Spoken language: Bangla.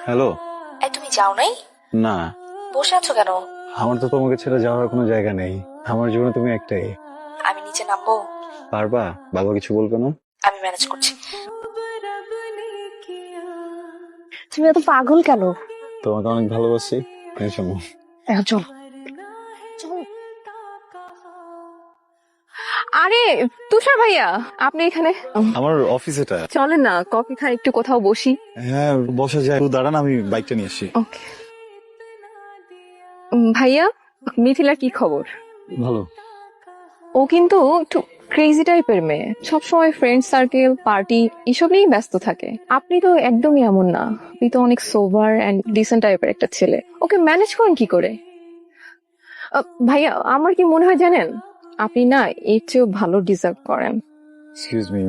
হ্যালো। এই তুমি যাও নাই? না, বসে আছো কেন? আমার তো তোমাকে ছেড়ে যাওয়ার কোনো জায়গা নেই। আমার জীবনে তুমি একটাই। আমি নিচে নামবো? পারবা? বাবা কিছু বলবে না? আমি ম্যানেজ করছি। তুমি এত পাগল কেন? তোমাকে অনেক ভালোবাসি। এসো না। এখন চলো। আরে তুষার ভাইয়া, আপনি এখানে? আমার অফিস এটা। চলেন না কফি খাই, একটু কোথাও বসি। হ্যাঁ, বসা যায়। তুই দাঁড়ান, আমি বাইকটা নিয়ে আসি। ওকে। ভাইয়া, মিথিলার কি খবর? ভালো। ও কিন্তু একটু ক্রেজি টাইপের মেয়ে, সবসময় ফ্রেন্ড সার্কেল, পার্টি এসব নিয়েই ব্যস্ত থাকে। আপনি তো একদমই এমন না, আপনি তো অনেক সোবার এন্ড ডিসেন্ট টাইপের একটা ছেলে। ওকে ম্যানেজ করেন কি করে? ভাইয়া, আমার কি মনে হয় জানেন, আপনি না এর চেয়েও ভালো ডিজার্ভ করেন। Excuse me,